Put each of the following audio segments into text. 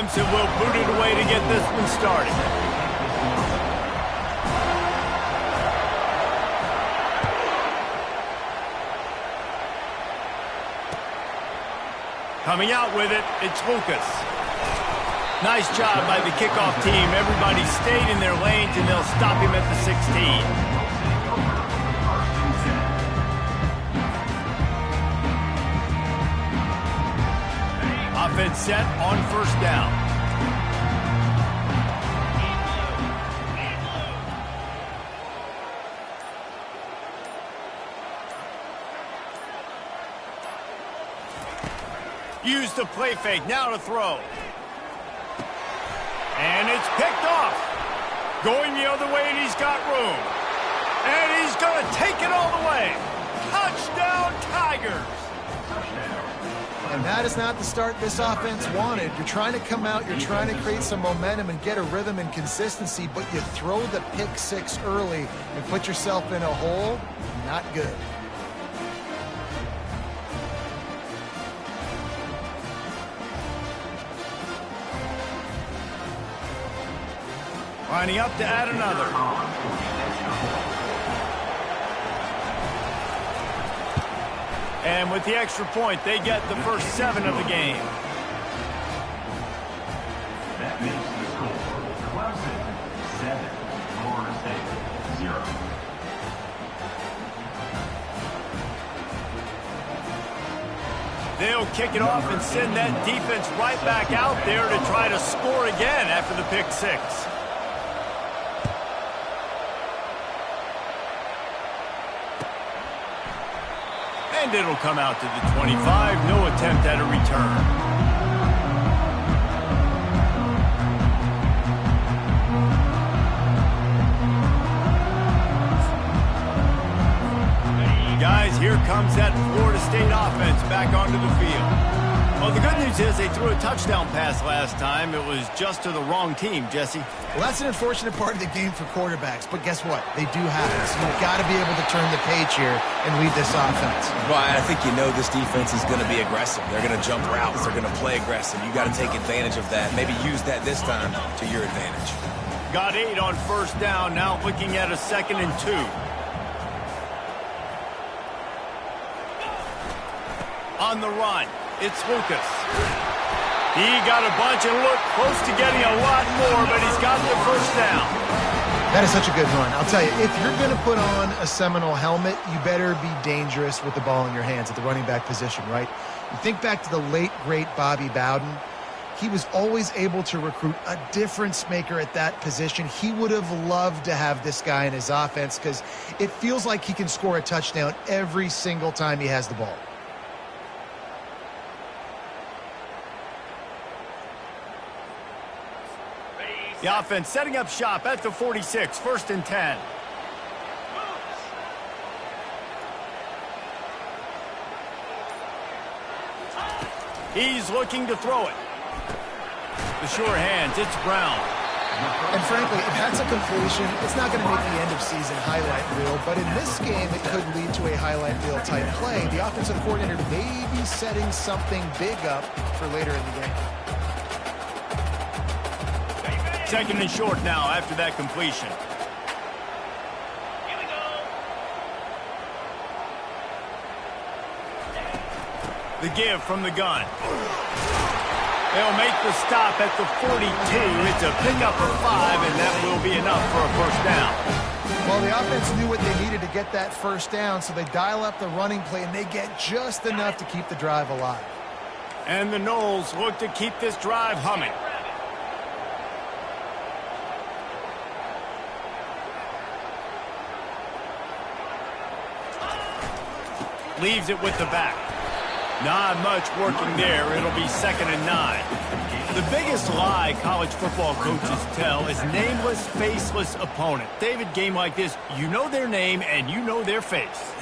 Clemson will boot it away to get this one started. Coming out with it, it's Lucas. Nice job by the kickoff team. Everybody stayed in their lanes, and they'll stop him at the 16. Offense set on first down. Use the play fake, now to throw. And it's picked off. Going the other way, and he's got room. And he's going to take it all the way. Touchdown, Tigers. And that is not the start this offense wanted. You're trying to come out, you're trying to create some momentum and get a rhythm and consistency, but you throw the pick six early and put yourself in a hole. Not good. Lining up to add another. And with the extra point, they get the first 7 of the game. That makes the score Clemson 7, Florida State 0. They'll kick it off and send that defense right back out there to try to score again after the pick six. And it'll come out to the 25. No attempt at a return. Guys, here comes that Florida State offense back onto the field. Well, the good news is they threw a touchdown pass last time. It was just to the wrong team, Jesse. Well, that's an unfortunate part of the game for quarterbacks, but guess what? They do have it. So you've got to be able to turn the page here and lead this offense. Well, I think you know this defense is going to be aggressive. They're going to jump routes. They're going to play aggressive. You got to take advantage of that. Maybe use that this time to your advantage. Got 8 on first down. Now looking at a 2nd and 2. On the run, it's Lucas. He got a bunch and looked close to getting a lot more, but he's got the first down. That is such a good run. I'll tell you, if you're going to put on a Seminole helmet, you better be dangerous with the ball in your hands at the running back position, right? You think back to the late, great Bobby Bowden. He was always able to recruit a difference maker at that position. He would have loved to have this guy in his offense because it feels like he can score a touchdown every single time he has the ball. The offense setting up shop at the 46, 1st and 10. He's looking to throw it. The sure hands, it's Brown. And frankly, if that's a completion, it's not going to make the end of season highlight reel, but in this game, it could lead to a highlight reel type play. The offensive coordinator may be setting something big up for later in the game. 2nd and short now after that completion. Here we go. The give from the gun. They'll make the stop at the 42. It's a pickup of 5, and that will be enough for a first down. Well, the offense knew what they needed to get that first down, so they dial up the running play, and they get just enough to keep the drive alive. And the Noles look to keep this drive humming. Leaves it with the back. Not much working there. It'll be 2nd and 9. The biggest lie college football coaches tell is nameless, faceless opponent. David, game like this, you know their name and you know their face.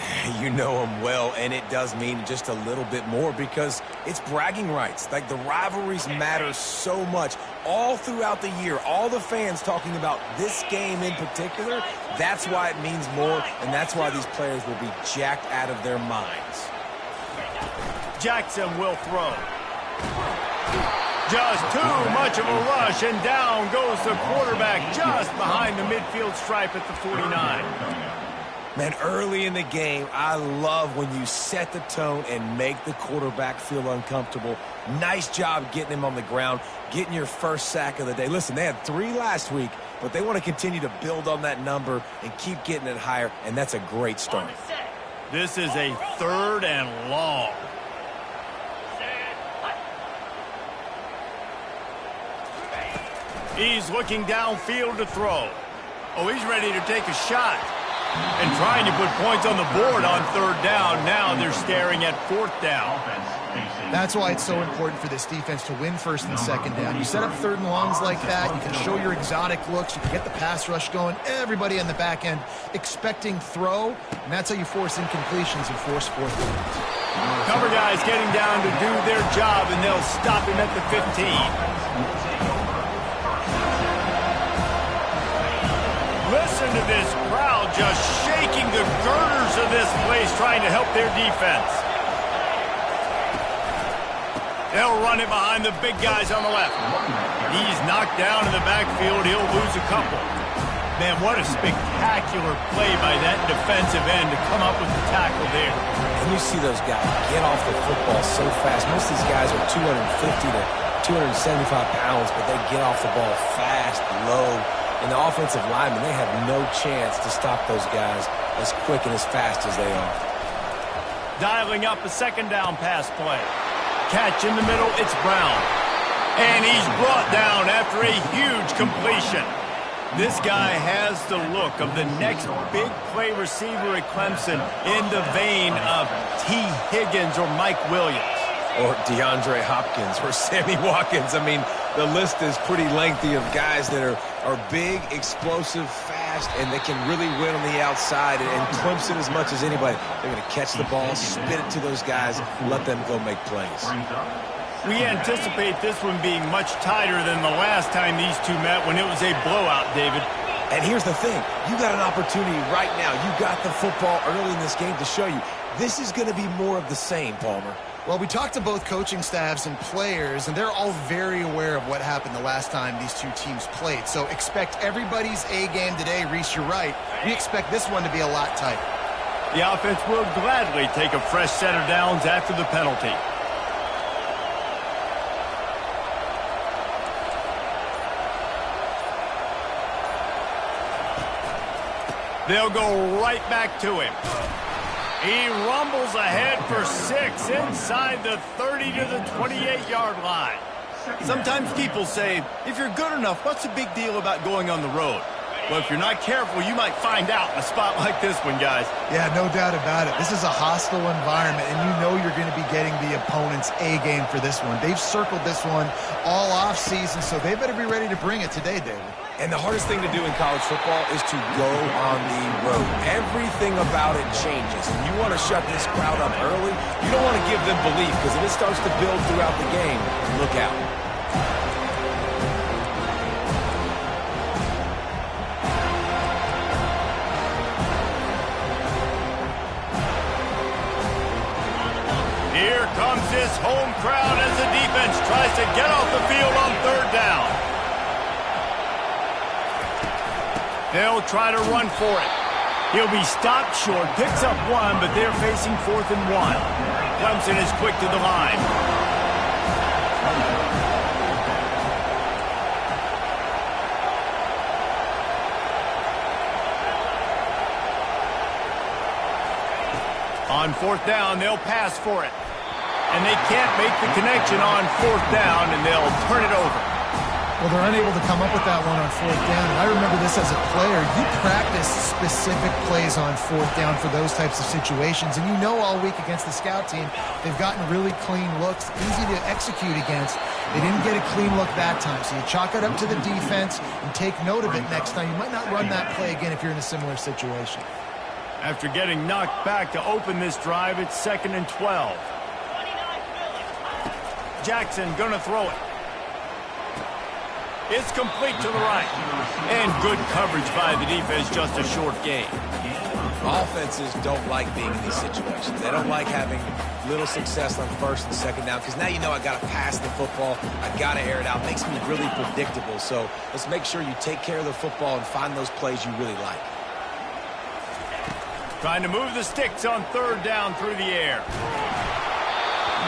You know them well, and it does mean just a little bit more because it's bragging rights. Like, the rivalries matter so much all throughout the year. All the fans talking about this game in particular, that's why it means more, and that's why these players will be jacked out of their minds. Jackson will throw. Just too much of a rush, and down goes the quarterback just behind the midfield stripe at the 49. Man, early in the game, I love when you set the tone and make the quarterback feel uncomfortable. Nice job getting him on the ground, getting your first sack of the day. Listen, they had 3 last week, but they want to continue to build on that number and keep getting it higher, and that's a great start. This is a 3rd and long. He's looking downfield to throw. Oh, he's ready to take a shot. And trying to put points on the board on 3rd down. Now they're staring at 4th down. That's why it's so important for this defense to win 1st and 2nd down. You set up 3rd and longs like that, you can show your exotic looks, you can get the pass rush going, everybody on the back end expecting throw, and that's how you force incompletions and force 4th downs. Cover guys getting down to do their job, and they'll stop him at the 15. Listen to this crowd just shaking the girders of this place, trying to help their defense. They'll run it behind the big guys on the left. He's knocked down in the backfield. He'll lose a couple. Man, what a spectacular play by that defensive end to come up with the tackle there. And you see those guys get off the football so fast. Most of these guys are 250 to 275 pounds, but they get off the ball fast, low. And the offensive linemen, they have no chance to stop those guys as quick and as fast as they are. Dialing up a 2nd down pass play. Catch in the middle, it's Brown. And he's brought down after a huge completion. This guy has the look of the next big play receiver at Clemson, in the vein of T. Higgins or Mike Williams. Or DeAndre Hopkins or Sammy Watkins. I mean, the list is pretty lengthy of guys that are big, explosive, fast, and they can really win on the outside. And Clemson, as much as anybody, they're going to catch the ball, spit it to those guys, let them go make plays. We anticipate this one being much tighter than the last time these two met when it was a blowout, David. And here's the thing. You got an opportunity right now. You got the football early in this game to show you. This is going to be more of the same, Palmer. Well, we talked to both coaching staffs and players, and they're all very aware of what happened the last time these two teams played. So expect everybody's A game today. Reese, you're right. We expect this one to be a lot tighter. The offense will gladly take a fresh set of downs after the penalty. They'll go right back to him. He rumbles ahead for 6 inside the 30 to the 28-yard line. Sometimes people say, if you're good enough, what's the big deal about going on the road? Well, if you're not careful, you might find out in a spot like this one, guys. Yeah, no doubt about it. This is a hostile environment, and you know you're going to be getting the opponent's A game for this one. They've circled this one all off season, so they better be ready to bring it today, David. And the hardest thing to do in college football is to go on the road. Everything about it changes. And you want to shut this crowd up early. You don't want to give them belief, because if it starts to build throughout the game, look out. Here comes this home crowd as the defense tries to get off the field on 3rd down. They'll try to run for it. He'll be stopped short, picks up 1, but they're facing 4th and 1. Clemson is quick to the line. On 4th down, they'll pass for it. And they can't make the connection on 4th down, and they'll turn it over. Well, they're unable to come up with that one on 4th down. And I remember this as a player. You practice specific plays on 4th down for those types of situations. And you know all week against the scout team, they've gotten really clean looks, easy to execute against. They didn't get a clean look that time. So you chalk it up to the defense and take note of it next time. You might not run that play again if you're in a similar situation. After getting knocked back to open this drive, it's 2nd and 12. Jackson gonna throw it. It's complete to the right. And good coverage by the defense, just a short gain. Offenses don't like being in these situations. They don't like having little success on first and second down because now you know I got to pass the football. I got to air it out. It makes me really predictable. So let's make sure you take care of the football and find those plays you really like. Trying to move the sticks on third down through the air.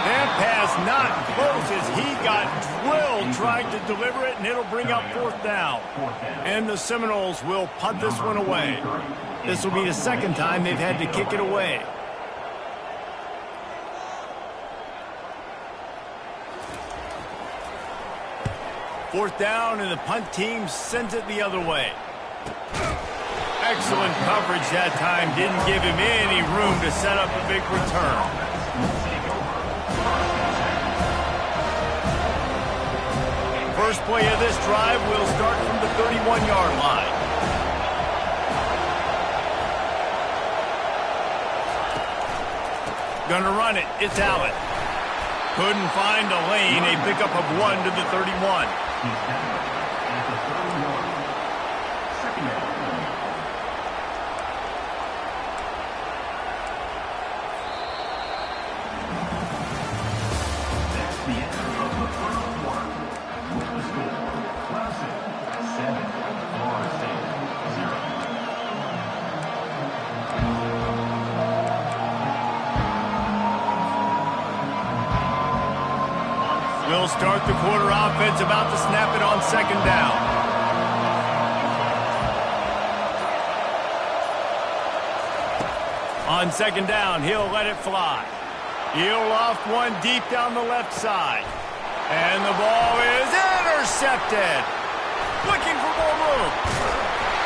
That pass not close as he got drilled trying to deliver it, and it'll bring up fourth down. And the Seminoles will punt this one away. This will be the second time they've had to kick it away. Fourth down, and the punt team sends it the other way. Excellent coverage that time. Didn't give him any room to set up a big return. First play of this drive will start from the 31-yard line. Gonna run it. It's Allen. Couldn't find a lane. A pickup of 1 to the 31. At the 31. Second down. That's the end of the first quarter. With the score, Clemson 7, Florida State 0. We'll start the quarter offense, about to snap it on second down. On second down, he'll let it fly. He'll loft one deep down the left side. And the ball is intercepted. Looking for more room.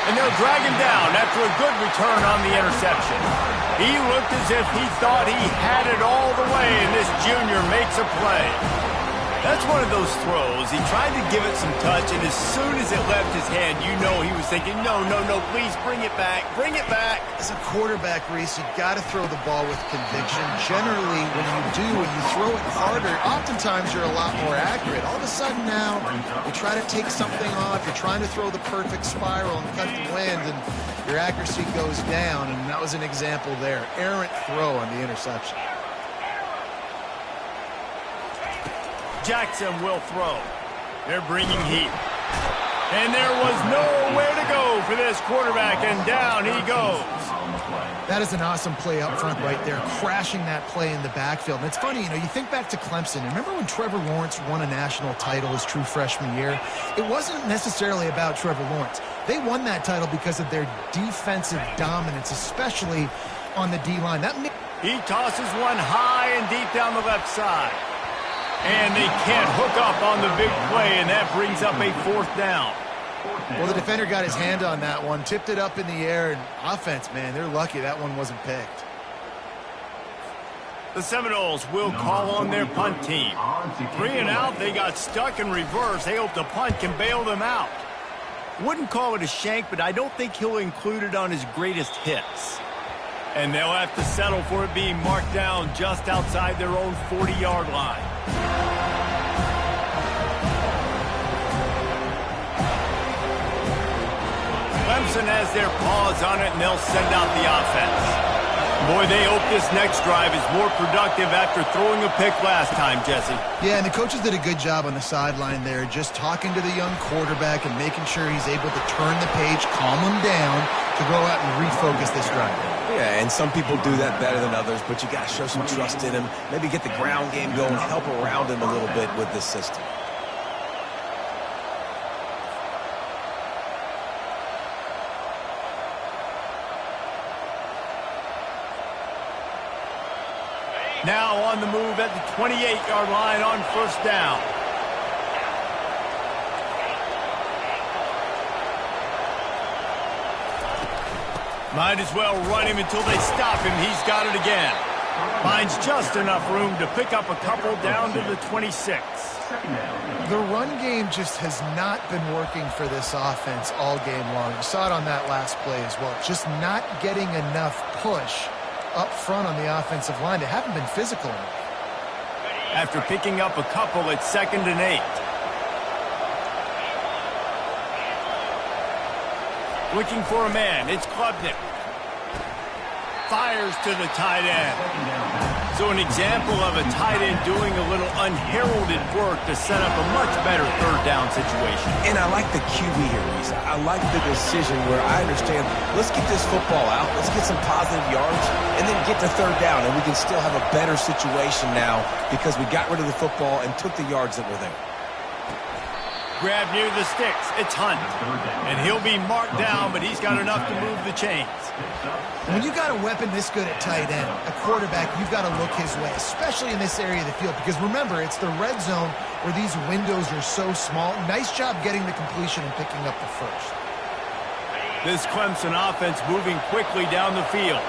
And they'll drag him down after a good return on the interception. He looked as if he thought he had it all the way, and this junior makes a play. That's one of those throws. He tried to give it some touch, and as soon as it left his hand, you know he was thinking, no, please bring it back. Bring it back. As a quarterback, Reese, you got to throw the ball with conviction. Generally, when you do, when you throw it harder, oftentimes you're a lot more accurate. All of a sudden now, you try to take something off. You're trying to throw the perfect spiral and cut the wind, and your accuracy goes down, and that was an example there. Errant throw on the interception. Jackson will throw. They're bringing heat. And there was nowhere to go for this quarterback, and down he goes. That is an awesome play up front right there, crashing that play in the backfield. And it's funny, you think back to Clemson. Remember when Trevor Lawrence won a national title his true freshman year? It wasn't necessarily about Trevor Lawrence. They won that title because of their defensive dominance, especially on the D-line. He tosses one high and deep down the left side. And they can't hook up on the big play, and that brings up a fourth down. Well, the defender got his hand on that one, tipped it up in the air, and offense, man, they're lucky that one wasn't picked. The Seminoles will call on their punt team. 3 and out, they got stuck in reverse. They hope the punt can bail them out. Wouldn't call it a shank, but I don't think he'll include it on his greatest hits. And they'll have to settle for it being marked down just outside their own 40-yard line. Clemson has their paws on it, and they'll send out the offense. Boy, they hope this next drive is more productive after throwing a pick last time, Jesse. Yeah, and the coaches did a good job on the sideline there, just talking to the young quarterback and making sure he's able to turn the page, calm him down, to go out and refocus this drive. Yeah, and some people do that better than others, but you got to show some trust in him. Maybe get the ground game going, help around him a little bit with this system. Now on the move at the 28-yard line on first down. Might as well run him until they stop him. He's got it again. Finds just enough room to pick up a couple down to the 26. The run game just has not been working for this offense all game long. You saw it on that last play as well. Just not getting enough push up front on the offensive line. They haven't been physical enough. After picking up a couple, it's 2nd and 8. Looking for a man. It's Klubnik. fires to the tight end. So an example of a tight end doing a little unheralded work to set up a much better third down situation. And I like the QB here, Reese. I like the decision where I understand, let's get this football out, let's get some positive yards, and then get to third down, and we can still have a better situation now because we got rid of the football and took the yards that were there. Grab near the sticks. It's Hunt. And he'll be marked down, but he's got enough to move the chains. When you got a weapon this good at tight end, a quarterback, you've got to look his way, especially in this area of the field. Because remember, it's the red zone where these windows are so small. Nice job getting the completion and picking up the first. This Clemson offense moving quickly down the field.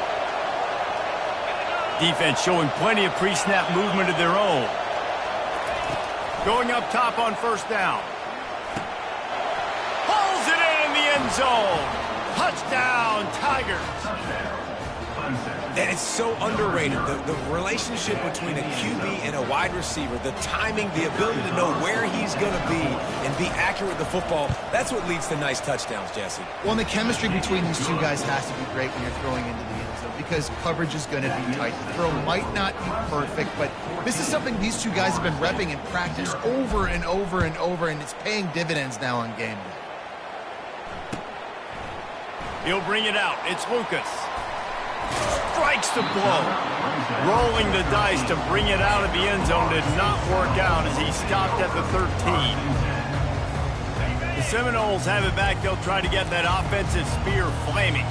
Defense showing plenty of pre-snap movement of their own. Going up top on first down. Pulls it in the end zone. Touchdown, Tigers. And it's so underrated. The relationship between a QB and a wide receiver, the timing, the ability to know where he's going to be and be accurate with the football, that's what leads to nice touchdowns, Jesse. Well, and the chemistry between these two guys has to be great when you're throwing into the end zone because coverage is going to be tight. The throw might not be perfect, but this is something these two guys have been repping in practice over and over and over, and it's paying dividends now on game day. He'll bring it out. It's Lucas. Strikes the blow. Rolling the dice to bring it out of the end zone did not work out as he stopped at the 13. The Seminoles have it back. They'll try to get that offensive spear flaming.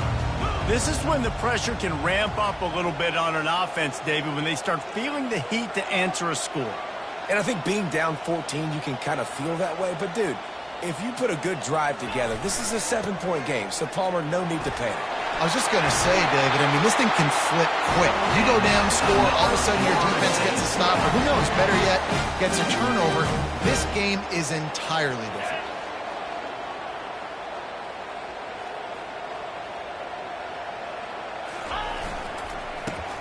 This is when the pressure can ramp up a little bit on an offense, David, when they start feeling the heat to answer a score. And I think being down 14, you can kind of feel that way. But, dude, if you put a good drive together, this is a 7-point game, so Palmer, no need to panic. I was just going to say, David, I mean, this thing can flip quick. You go down, score, all of a sudden your defense gets a stop, or who knows, better yet, gets a turnover. This game is entirely different.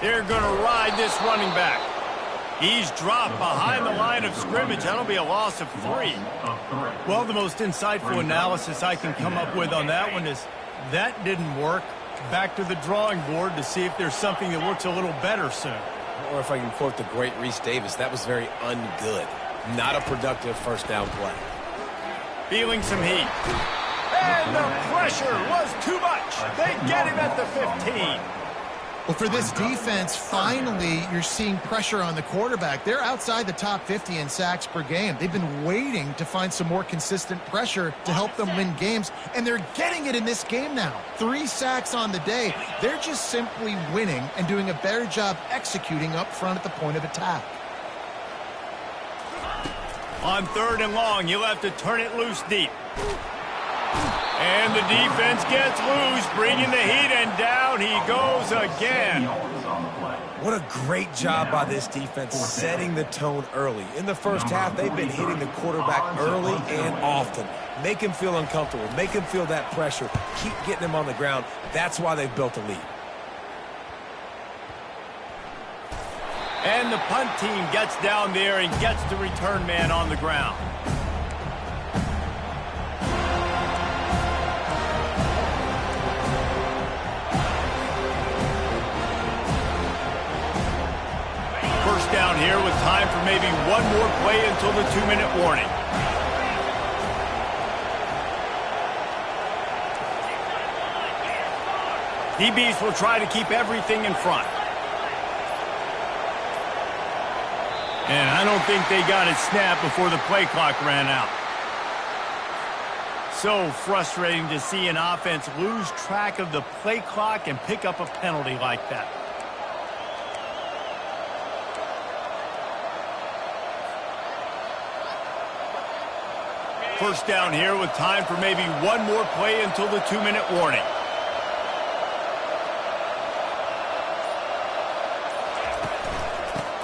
They're going to ride this running back. He's dropped behind the line of scrimmage. That'll be a loss of 3. Well, the most insightful analysis I can come up with on that one is that didn't work. Back to the drawing board to see if there's something that works a little better soon. Or if I can quote the great Reese Davis, that was very ungood. Not a productive first down play. Feeling some heat. And the pressure was too much. They get him at the 15. Well, for this defense, finally, you're seeing pressure on the quarterback. They're outside the top 50 in sacks per game. They've been waiting to find some more consistent pressure to help them win games, and they're getting it in this game now. 3 sacks on the day. They're just simply winning and doing a better job executing up front at the point of attack. On 3rd and long, you'll have to turn it loose deep. And the defense gets loose, bringing the heat, and down he goes again. What a great job by this defense setting the tone early. In the first half, they've been hitting the quarterback early and often. Make him feel uncomfortable. Make him feel that pressure. Keep getting him on the ground. That's why they've built a lead. And the punt team gets down there and gets the return man on the ground. First down here with time for maybe one more play until the 2-minute warning. DBs will try to keep everything in front. And I don't think they got it snapped before the play clock ran out. So frustrating to see an offense lose track of the play clock and pick up a penalty like that. First down here with time for maybe one more play until the 2-minute warning.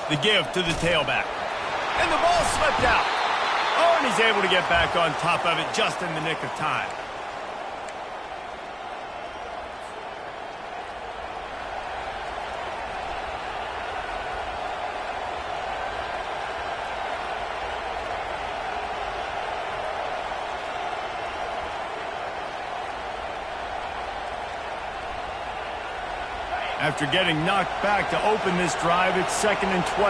The give to the tailback. And the ball slipped out. Oh, and he's able to get back on top of it just in the nick of time. After getting knocked back to open this drive, it's 2nd and 12.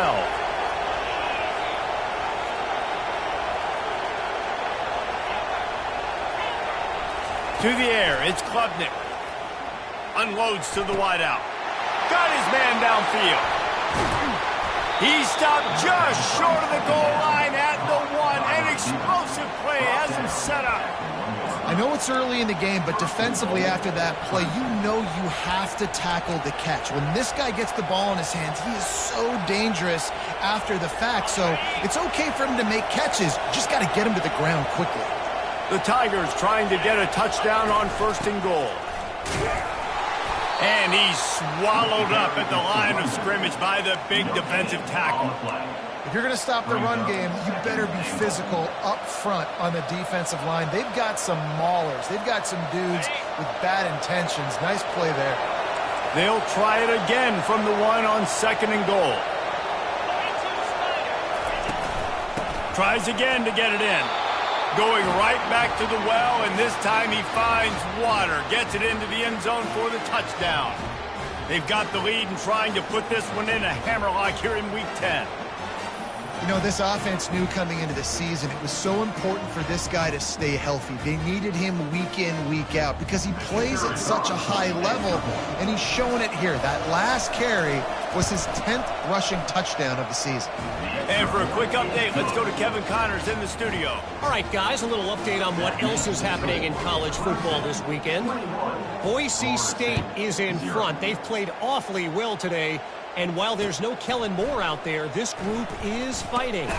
To the air, it's Klubnik. Unloads to the wideout. Got his man downfield. He stopped just short of the goal line at the 1. An explosive play has him set up. I know it's early in the game, but defensively after that play, you know you have to tackle the catch. When this guy gets the ball in his hands, he is so dangerous after the fact. So it's okay for him to make catches. You just got to get him to the ground quickly. The Tigers trying to get a touchdown on 1st and goal. And he's swallowed up at the line of scrimmage by the big defensive tackle. If you're going to stop the run game, you better be physical up front on the defensive line. They've got some maulers. They've got some dudes with bad intentions. Nice play there. They'll try it again from the 1 on 2nd and goal. Tries again to get it in. Going right back to the well, and this time he finds water. Gets it into the end zone for the touchdown. They've got the lead and trying to put this one in a hammerlock here in Week 10. You know, this offense knew coming into the season it was so important for this guy to stay healthy. They needed him week in, week out because he plays at such a high level, and he's showing it here. That last carry was his 10th rushing touchdown of the season. And for a quick update, let's go to Kevin Connors in the studio. All right, guys, a little update on what else is happening in college football this weekend. Boise State is in front. They've played awfully well today. And while there's no Kellen Moore out there, this group is fighting.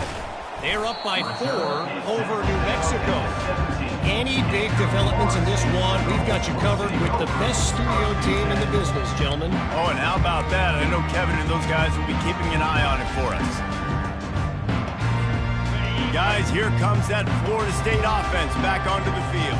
They're up by 4 over New Mexico. Any big developments in this one, we've got you covered with the best studio team in the business, gentlemen. Oh, and how about that? I know Kevin and those guys will be keeping an eye on it for us. Guys, here comes that Florida State offense back onto the field.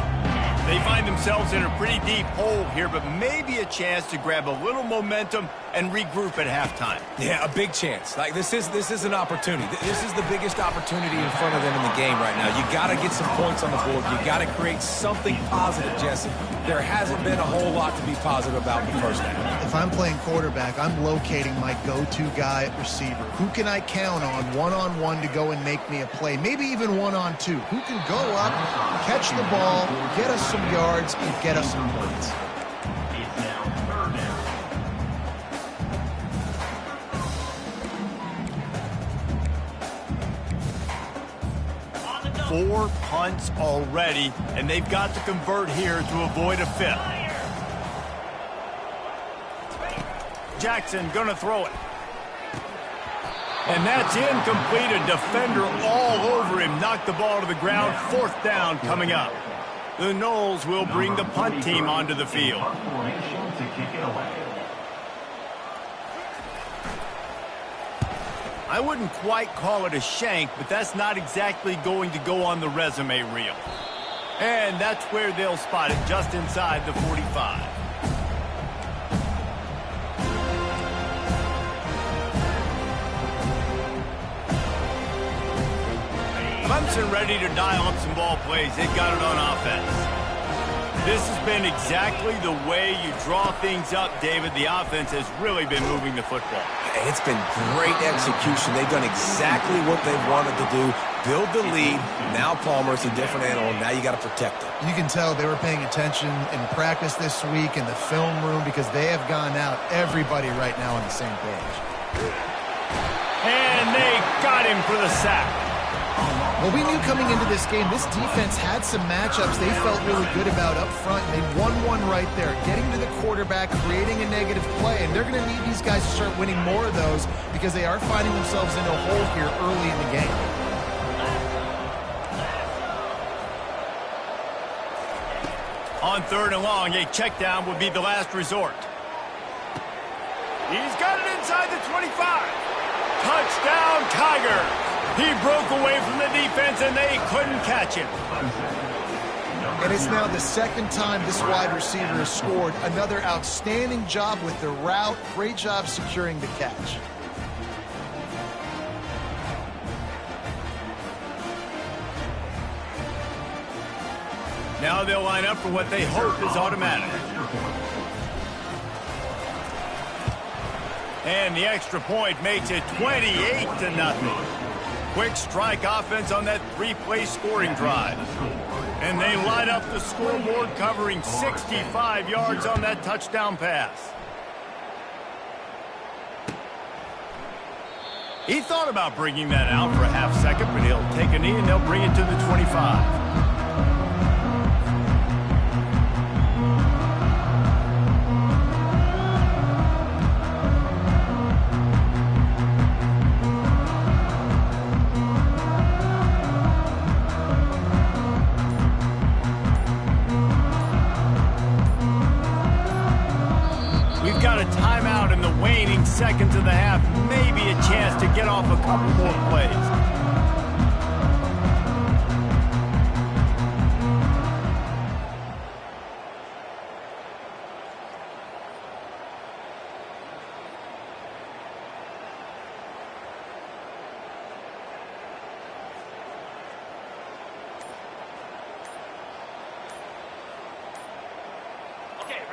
They find themselves in a pretty deep hole here, but maybe a chance to grab a little momentum and regroup at halftime. Yeah, a big chance. Like this is an opportunity. This is the biggest opportunity in front of them in the game right now. You got to get some points on the board. You got to create something positive, Jesse. There hasn't been a whole lot to be positive about in the first half. If I'm playing quarterback, I'm locating my go-to guy at receiver. Who can I count on one-on-one to go and make me a play? Maybe even one-on-two. Who can go up, catch the ball, get us some yards, and get us some points? It's now 3rd down. 4 punts already, and they've got to convert here to avoid a 5th. Jackson gonna throw it. And that's incomplete. A defender all over him. Knocked the ball to the ground. 4th down coming up. The Noles will bring the punt team onto the field. Formation to kick it away. I wouldn't quite call it a shank, but that's not exactly going to go on the resume reel. And that's where they'll spot it, just inside the 45. Clemson ready to dial up some ball plays. They've got it on offense. This has been exactly the way you draw things up, David. The offense has really been moving the football. It's been great execution. They've done exactly what they wanted to do. Build the lead. Now Palmer's a different animal. Now you got to protect it. You can tell they were paying attention in practice this week in the film room because they have gone out, everybody right now on the same page. And they got him for the sack. Well, we knew coming into this game, this defense had some matchups they felt really good about up front, and they won one right there, getting to the quarterback, creating a negative play, and they're going to need these guys to start winning more of those because they are finding themselves in a hole here early in the game. On 3rd and long, a check down would be the last resort. He's got it inside the 25. Touchdown, Tigers. He broke away from the defense, and they couldn't catch him. And it's now the 2nd time this wide receiver has scored. Another outstanding job with the route. Great job securing the catch. Now they'll line up for what they hope is automatic. And the extra point makes it 28-0. Quick strike offense on that three-play scoring drive. And they light up the scoreboard, covering 65 yards on that touchdown pass. He thought about bringing that out for a half second, but he'll take a knee and they'll bring it to the 25. Seconds of the half, maybe a chance to get off a couple more plays.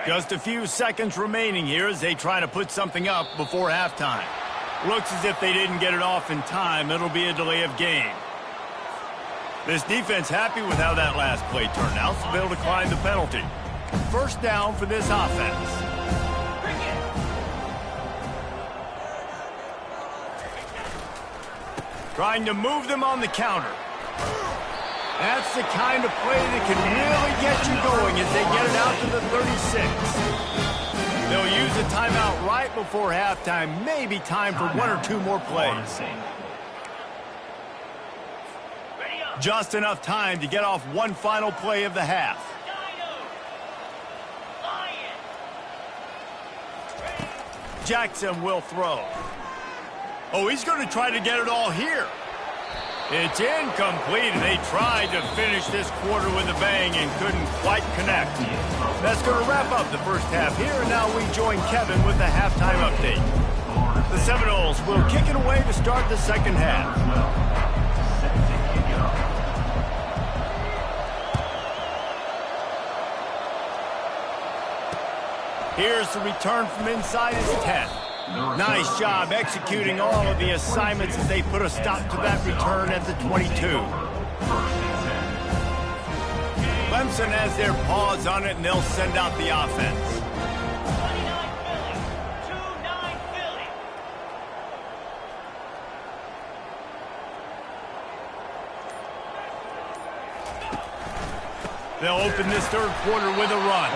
Just a few seconds remaining here as they try to put something up before halftime. Looks as if they didn't get it off in time. It'll be a delay of game. This defense happy with how that last play turned out, so they'll decline the penalty. First down for this offense. Trying to move them on the counter. That's the kind of play that can really get you going as they get it out to the 36. They'll use a timeout right before halftime. Maybe time for one or two more plays. Just enough time to get off one final play of the half. Jackson will throw. Oh, he's going to try to get it all here. It's incomplete, and they tried to finish this quarter with a bang and couldn't quite connect. That's going to wrap up the first half here, and now we join Kevin with the halftime update. The Seminoles will kick it away to start the second half. Here's the return from inside his 10. Nice job executing all of the assignments as they put a stop to that return at the 22. Clemson has their paws on it, and they'll send out the offense. They'll open this third quarter with a run.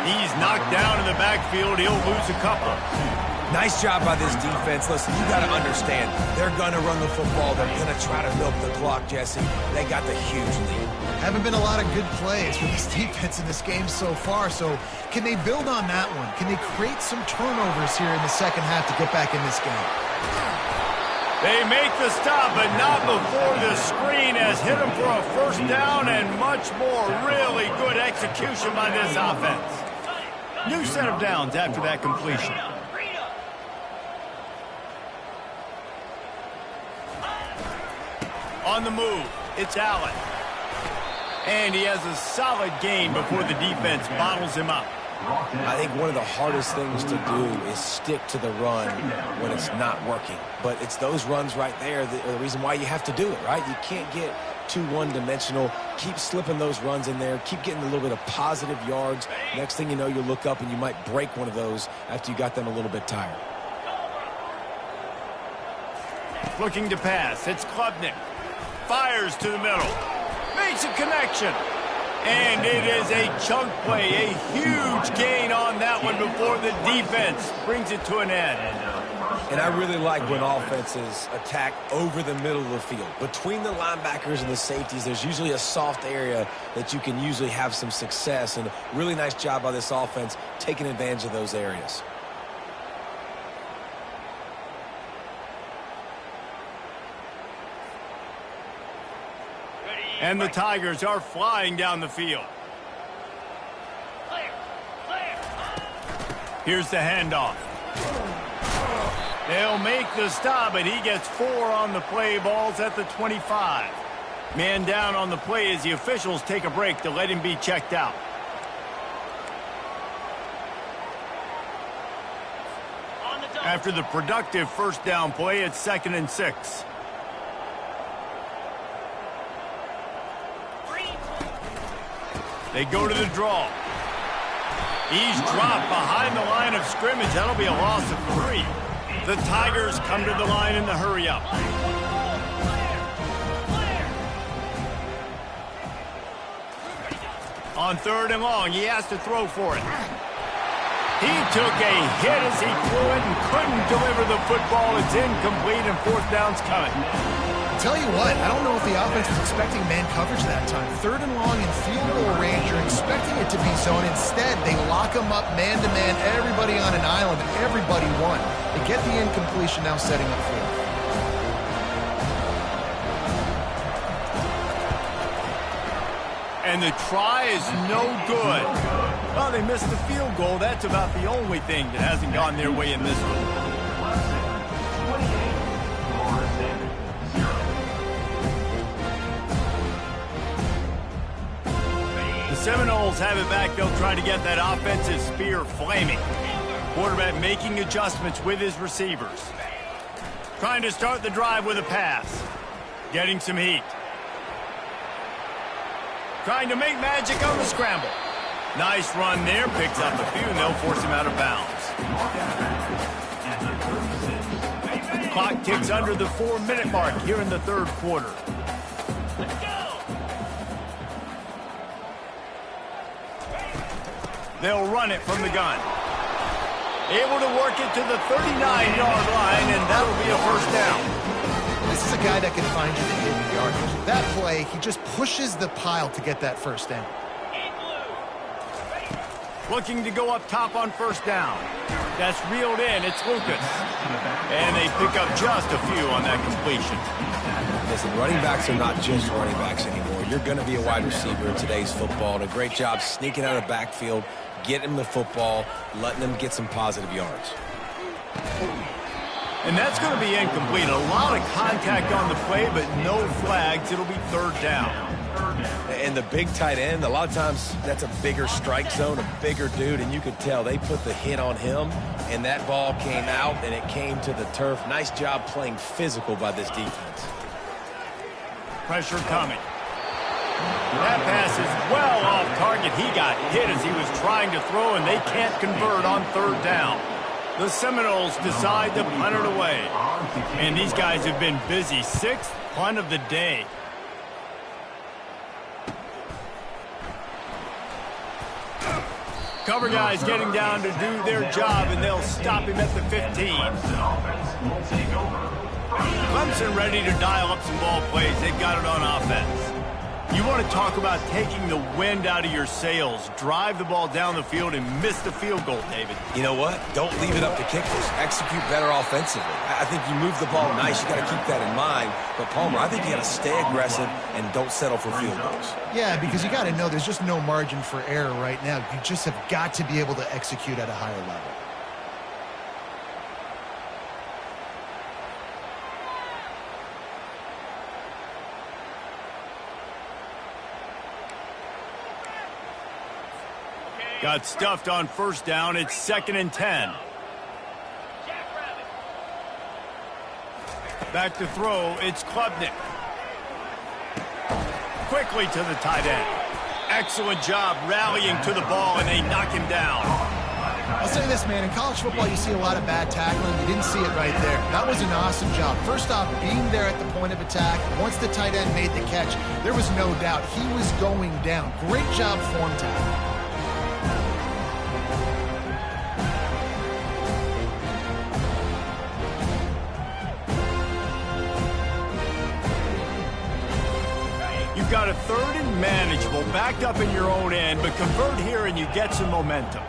He's knocked down in the backfield. He'll lose a couple. Nice job by this defense. Listen, you got to understand, they're going to run the football. They're going to try to milk the clock, Jesse. They got the huge lead. Haven't been a lot of good plays for this defense in this game so far, so can they build on that one? Can they create some turnovers here in the second half to get back in this game? They make the stop, but not before the screen has hit them for a first down and much more. Really good execution by this offense. New set of downs after that completion. On the move, it's Allen. And he has a solid gain before the defense bottles him up. I think one of the hardest things to do is stick to the run when it's not working. But it's those runs right there that are the reason why you have to do it, right? You can't get too one-dimensional. Keep slipping those runs in there. Keep getting a little bit of positive yards. Next thing you know, you look up and you might break one of those after you got them a little bit tired. Looking to pass. It's Klubnik. Fires to the middle. Makes a connection. And it is a chunk play. A huge gain on that one before the defense brings it to an end. And I really like when offenses attack over the middle of the field. Between the linebackers and the safeties, there's usually a soft area that you can usually have some success. And really nice job by this offense taking advantage of those areas. And the Tigers are flying down the field. Here's the handoff. They'll make the stop, but he gets 4 on the play. Balls at the 25. Man down on the play as the officials take a break to let him be checked out. After the productive first down play, it's 2nd and 6. They go to the draw. He's dropped behind the line of scrimmage. That'll be a loss of 3. The Tigers come to the line in the hurry-up. On 3rd and long, he has to throw for it. He took a hit as he threw it and couldn't deliver the football. It's incomplete and 4th down's coming. Tell you what, I don't know if the offense was expecting man coverage that time. 3rd and long in field goal range, you're expecting it to be zone. Instead, they lock them up man-to-man, everybody on an island, and everybody won. They get the incompletion, now setting up 4th. And the try is no good. Well, they missed the field goal. That's about the only thing that hasn't gone their way in this one. The Seminoles have it back. They'll try to get that offensive spear flaming. Quarterback making adjustments with his receivers. Trying to start the drive with a pass. Getting some heat. Trying to make magic on the scramble. Nice run there. Picks up a few, and they'll force him out of bounds. Clock ticks under the 4-minute mark here in the 3rd quarter. They'll run it from the gun. Able to work it to the 39-yard line, and that'll be a 1st down. This is a guy that can find you the hidden yardage. That play, he just pushes the pile to get that 1st down. Looking to go up top on 1st down. That's reeled in. It's Lucas. And they pick up just a few on that completion. Listen, running backs are not just running backs anymore. You're going to be a wide receiver in today's football. And a great job sneaking out of the backfield, getting them the football, letting them get some positive yards. And that's going to be incomplete. A lot of contact on the play, but no flags. It'll be 3rd down. And the big tight end, a lot of times that's a bigger strike zone, a bigger dude, and you could tell they put the hit on him, and that ball came out, and it came to the turf. Nice job playing physical by this defense. Pressure coming. That pass is well off target. He got hit as he was trying to throw, and they can't convert on 3rd down. The Seminoles decide to punt it away. And these guys have been busy. 6th punt of the day. Cover guys getting down to do their job, and they'll stop him at the 15. Clemson ready to dial up some ball plays. They've got it on offense. You want to talk about taking the wind out of your sails. Drive the ball down the field and miss the field goal, David. You know what? Don't leave it up to kickers. Execute better offensively. I think you move the ball nice. You got to keep that in mind. But, Palmer, I think you got to stay aggressive and don't settle for field goals. Yeah, because you got to know there's just no margin for error right now. You just have got to be able to execute at a higher level. Got stuffed on 1st down. It's 2nd and 10. Back to throw. It's Klubnik. Quickly to the tight end. Excellent job rallying to the ball, and they knock him down. I'll say this, man. In college football, you see a lot of bad tackling. You didn't see it right there. That was an awesome job. First off, being there at the point of attack. Once the tight end made the catch, there was no doubt he was going down. Great job form tackling. You've got a 3rd and manageable, backed up in your own end, but convert here and you get some momentum.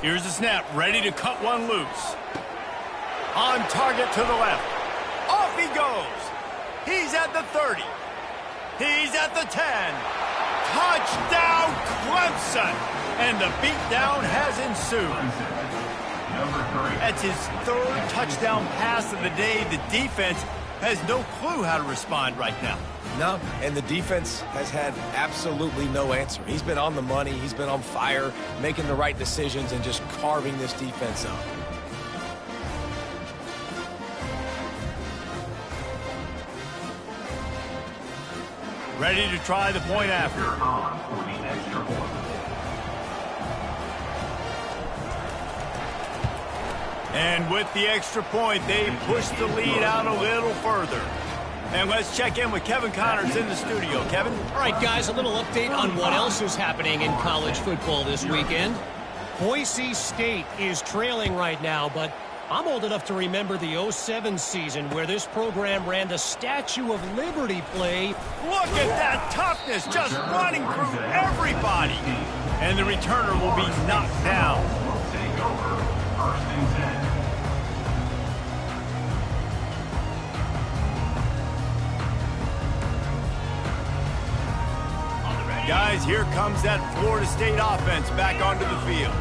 Here's the snap, ready to cut one loose. On target to the left. Off he goes. He's at the 30. He's at the 10. Touchdown, Clemson. And the beatdown has ensued. Number That's his third touchdown pass of the day. The defense has no clue how to respond right now. No, and the defense has had absolutely no answer. He's been on the money. He's been on fire, making the right decisions and just carving this defense up. Ready to try the point after. On for the extra point. And with the extra point, they push the lead out a little further. And let's check in with Kevin Connors in the studio. Kevin? All right, guys, a little update on what else is happening in college football this weekend. Boise State is trailing right now, but I'm old enough to remember the 07 season where this program ran the Statue of Liberty play. Look at that toughness, just running through everybody. And the returner will be knocked down. Take over. First and 10. Guys, here comes that Florida State offense back onto the field.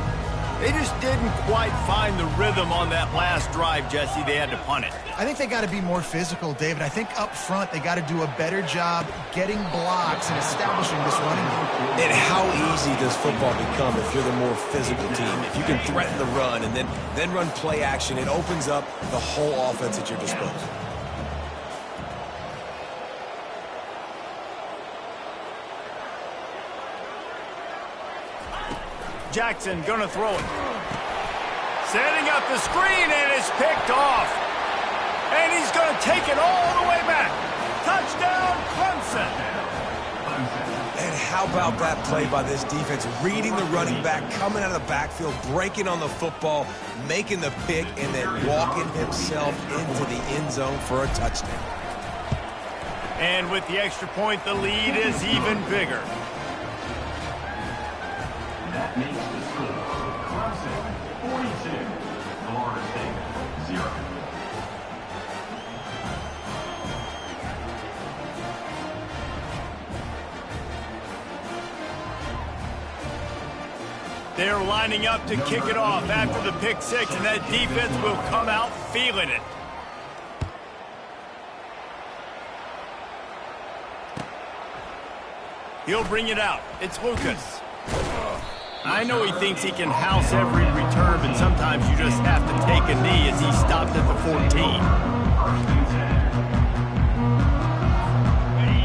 They just didn't quite find the rhythm on that last drive, Jesse. They had to punt it. I think they got to be more physical, David. I think up front they got to do a better job getting blocks and establishing this running game. And how easy does football become if you're the more physical team? If you can threaten the run and then run play action, it opens up the whole offense at your disposal. Jackson gonna throw it. Setting up the screen, and it's picked off. And he's gonna take it all the way back. Touchdown, Clemson. And how about that play by this defense? Reading the running back, coming out of the backfield, breaking on the football, making the pick, and then walking himself into the end zone for a touchdown. And with the extra point, the lead is even bigger. That makes the score. Clemson 42, Florida State 0. They're lining up to kick it off after the pick six, and that defense will come out feeling it. He'll bring it out. It's Lucas. I know he thinks he can house every return, but sometimes you just have to take a knee as he stopped at the 14.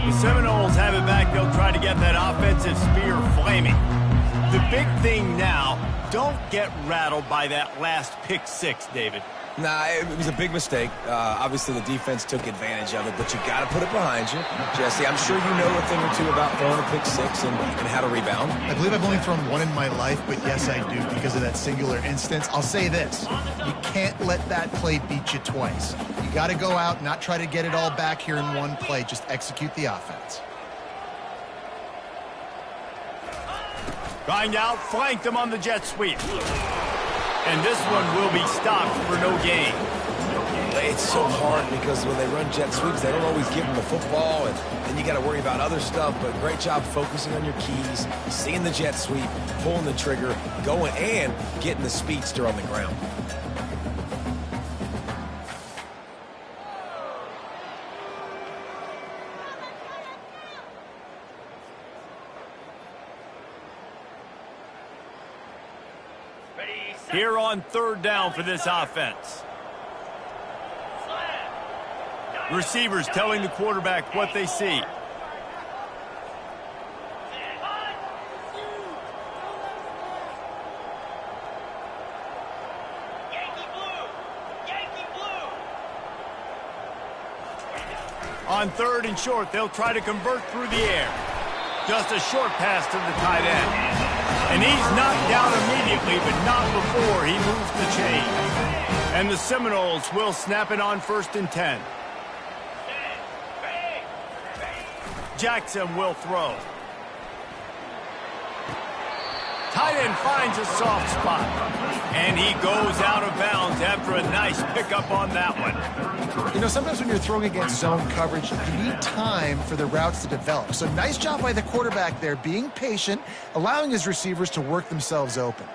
The Seminoles have it back. They'll try to get that offensive spear flaming. The big thing now, don't get rattled by that last pick six, David. Nah, it was a big mistake. Obviously, the defense took advantage of it, but you got to put it behind you. Jesse, I'm sure you know a thing or two about throwing a pick six and how to rebound. I believe I've only thrown one in my life, but yes, I do because of that singular instance. I'll say this. You can't let that play beat you twice. You got to go out, not try to get it all back here in one play. Just execute the offense. Going out, flanked him on the jet sweep. And this one will be stopped for no gain. It's so hard because when they run jet sweeps, they don't always give them the football, and then you got to worry about other stuff. But great job focusing on your keys, seeing the jet sweep, pulling the trigger, going, and getting the speedster on the ground. Here on third down for this offense. Receivers telling the quarterback what they see. On third and short, they'll try to convert through the air. Just a short pass to the tight end. And he's knocked down immediately, but not before he moves the chain. And the Seminoles will snap it on 1st and 10. Jackson will throw. Tight end finds a soft spot. And he goes out of bounds after a nice pickup on that one. You know, sometimes when you're throwing against zone coverage, you need time for the routes to develop. So nice job by the quarterback there, being patient, allowing his receivers to work themselves open.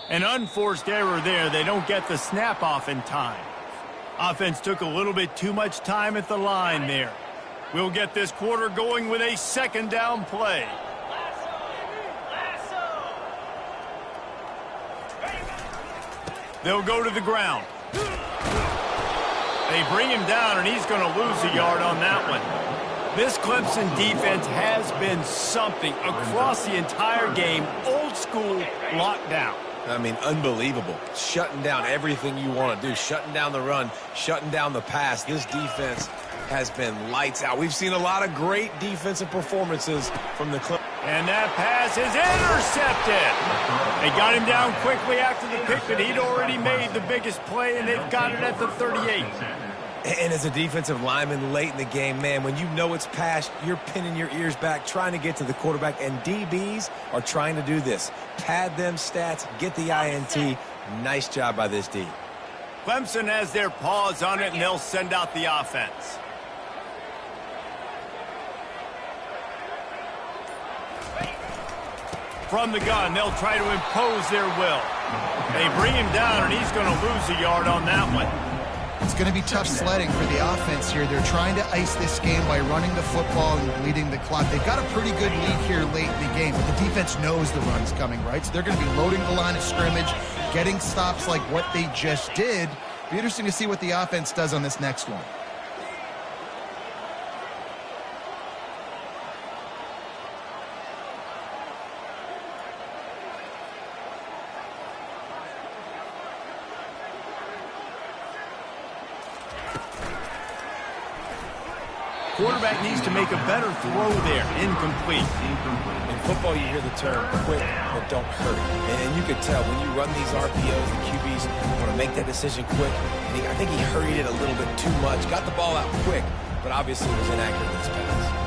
An unforced error there. They don't get the snap off in time. Offense took a little bit too much time at the line there. We'll get this quarter going with a second down play. They'll go to the ground. They bring him down, and he's going to lose a yard on that one. This Clemson defense has been something across the entire game. Old school lockdown. I mean, unbelievable. Shutting down everything you want to do. Shutting down the run, shutting down the pass. This defense has been lights out. We've seen a lot of great defensive performances from the Clemson. And that pass is intercepted. They got him down quickly after the pick, but he'd already made the biggest play, and they've got it at the 38. And as a defensive lineman late in the game, man, when you know it's past, you're pinning your ears back, trying to get to the quarterback, and DBs are trying to do this. Pad them stats, get the INT. Nice job by this D. Clemson has their paws on it, and they'll send out the offense. From the gun, they'll try to impose their will. They bring him down, and he's going to lose a yard on that one. It's going to be tough sledding for the offense here. They're trying to ice this game by running the football and leading the clock. They've got a pretty good lead here late in the game, but the defense knows the run's coming, right? So they're going to be loading the line of scrimmage, getting stops like what they just did. Be interesting to see what the offense does on this next one. Quarterback needs to make a better throw there. Incomplete. In football, you hear the term quick but don't hurt. And you could tell when you run these RPOs, the QBs want to make that decision quick. I think he hurried it a little bit too much. Got the ball out quick, but obviously was inaccurate in his pass.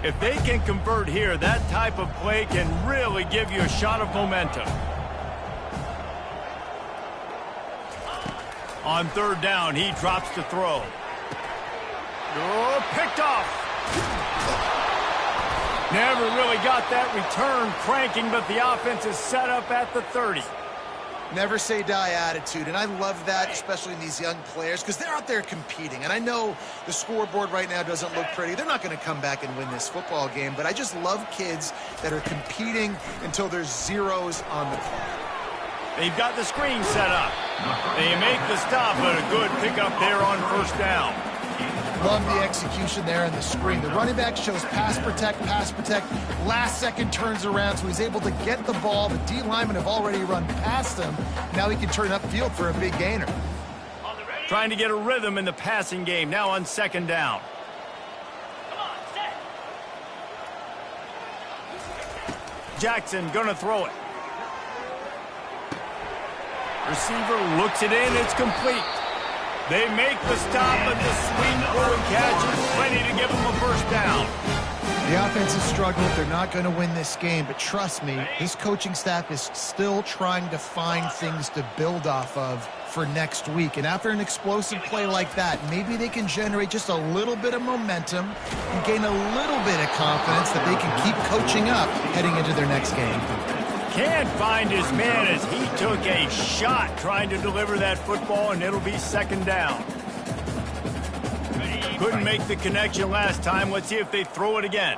If they can convert here, that type of play can really give you a shot of momentum. On third down, he drops to throw. Oh, picked off. Never really got that return cranking, but the offense is set up at the 30. Never say die attitude, and I love that, especially in these young players, because they're out there competing. And I know the scoreboard right now doesn't look pretty. They're not going to come back and win this football game, but I just love kids that are competing until there's zeros on the clock. They've got the screen set up. They make the stop, but a good pickup there on first down. Love the execution there in the screen. The running back shows pass protect. Last second turns around, so he's able to get the ball. The D linemen have already run past him. Now he can turn upfield for a big gainer. Trying to get a rhythm in the passing game. Now on second down. Jackson gonna throw it. Receiver looks it in. It's complete. They make the stop, but the swing forward catch is plenty to give them a first down. The offense has struggled. They're not going to win this game, but trust me, this coaching staff is still trying to find things to build off of for next week. And after an explosive play like that, maybe they can generate just a little bit of momentum and gain a little bit of confidence that they can keep coaching up heading into their next game. Can't find his man as he took a shot trying to deliver that football, and it'll be second down. Couldn't make the connection last time. Let's see if they throw it again.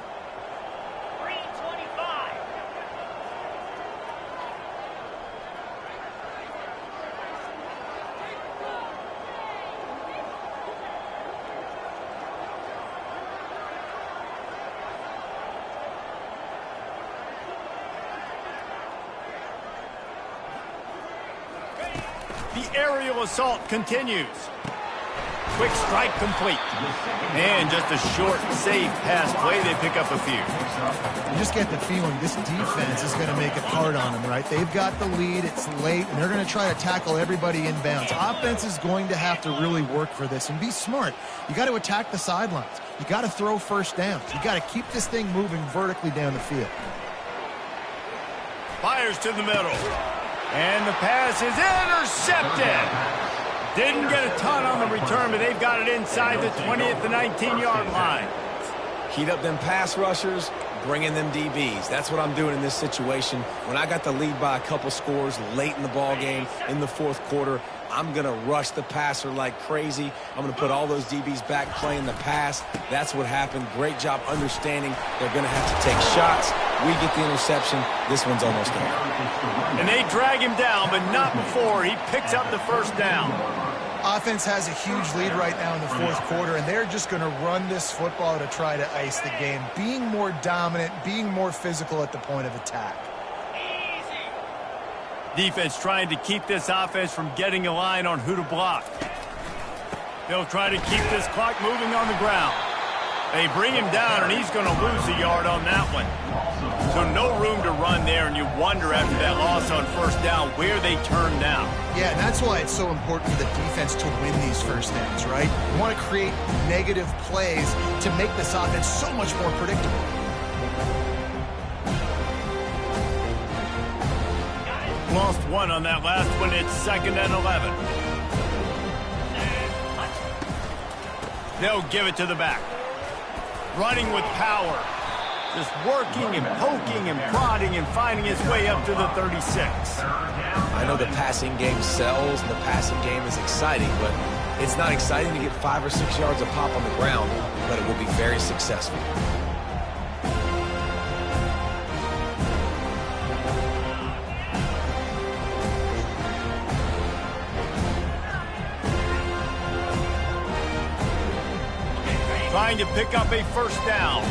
The aerial assault continues. Quick strike complete. And just a short, safe pass play. They pick up a few. You just get the feeling this defense is going to make it hard on them, right? They've got the lead. It's late, and they're going to try to tackle everybody inbounds. Offense is going to have to really work for this and be smart. You got to attack the sidelines. You got to throw first downs. You got to keep this thing moving vertically down the field. Fires to the middle. And the pass is intercepted. Didn't get a ton on the return, but they've got it inside the 20 at the 19-yard line. Heat up them pass rushers, bring in them DBs. That's what I'm doing in this situation. When I got the lead by a couple scores late in the ball game, in the fourth quarter, I'm going to rush the passer like crazy. I'm going to put all those DBs back playing the pass. That's what happened. Great job understanding they're going to have to take shots. We get the interception. This one's almost there. And they drag him down, but not before he picks up the first down. Offense has a huge lead right now in the fourth quarter, and they're just going to run this football to try to ice the game, being more dominant, being more physical at the point of attack. Defense trying to keep this offense from getting a line on who to block. They'll try to keep this clock moving on the ground. They bring him down, and he's going to lose a yard on that one. So no room to run there, and you wonder after that loss on first down where they turn now. Yeah, and that's why it's so important for the defense to win these first downs, right? You want to create negative plays to make this offense so much more predictable. Lost one on that last one. It's 2nd and 11. They'll give it to the back. Running with power. Just working and poking and prodding and finding his way up to the 36. I know the passing game sells and the passing game is exciting, but it's not exciting to get 5 or 6 yards a pop on the ground, but it will be very successful. Trying to pick up a first down.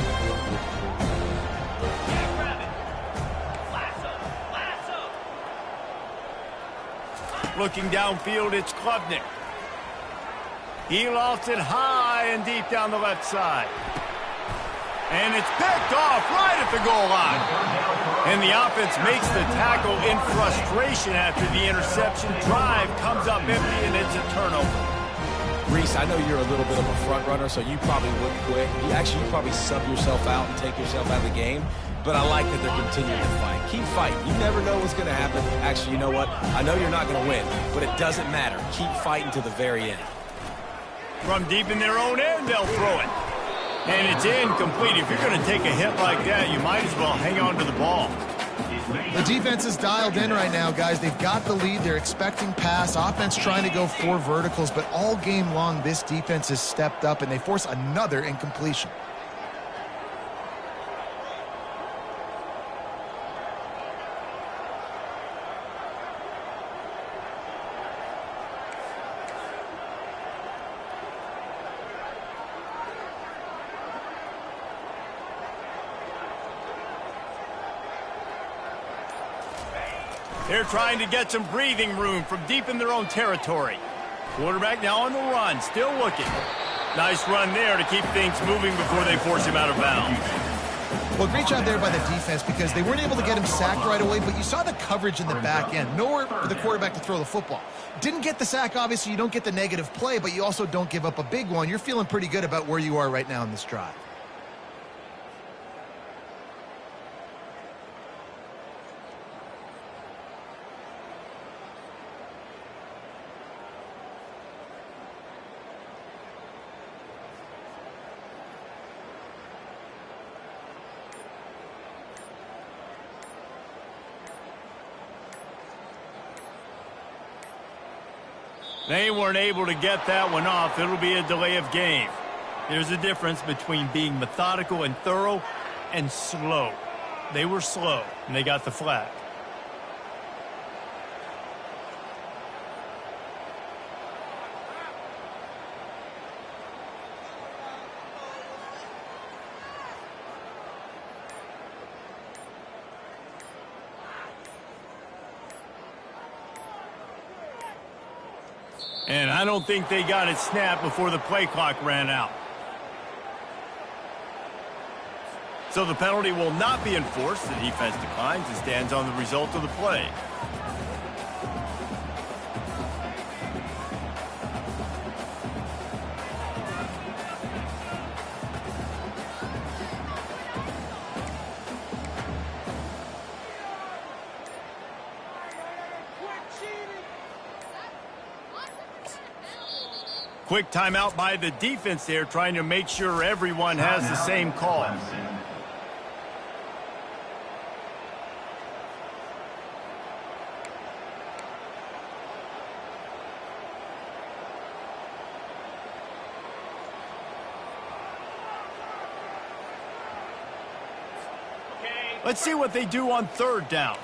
Looking downfield, it's Klubnik. He lost it high and deep down the left side. And it's picked off right at the goal line. And the offense makes the tackle in frustration after the interception. Drive comes up empty, and it's a turnover. Reese, I know you're a little bit of a front runner, so you probably wouldn't quit. You probably sub yourself out and take yourself out of the game. But I like that they're continuing to fight. Keep fighting. You never know what's going to happen. Actually, you know what? I know you're not going to win, but it doesn't matter. Keep fighting to the very end. From deep in their own end, they'll throw it. And it's incomplete. If you're going to take a hit like that, you might as well hang on to the ball. The defense is dialed in right now, guys. They've got the lead. They're expecting pass. Offense trying to go 4 verticals, but all game long, this defense has stepped up, and they force another incompletion. They're trying to get some breathing room from deep in their own territory. Quarterback now on the run, still looking. Nice run there to keep things moving before they force him out of bounds. Well, great job there by the defense because they weren't able to get him sacked right away, but you saw the coverage in the back end. Nowhere for the quarterback to throw the football. Didn't get the sack, obviously. You don't get the negative play, but you also don't give up a big one. You're feeling pretty good about where you are right now in this drive. They weren't able to get that one off. It'll be a delay of game. There's a difference between being methodical and thorough and slow. They were slow, and they got the flag. And I don't think they got it snapped before the play clock ran out. So the penalty will not be enforced. The defense declines and stands on the result of the play. Quick timeout by the defense there, trying to make sure everyone has the same call. Clemson. Let's see what they do on third down.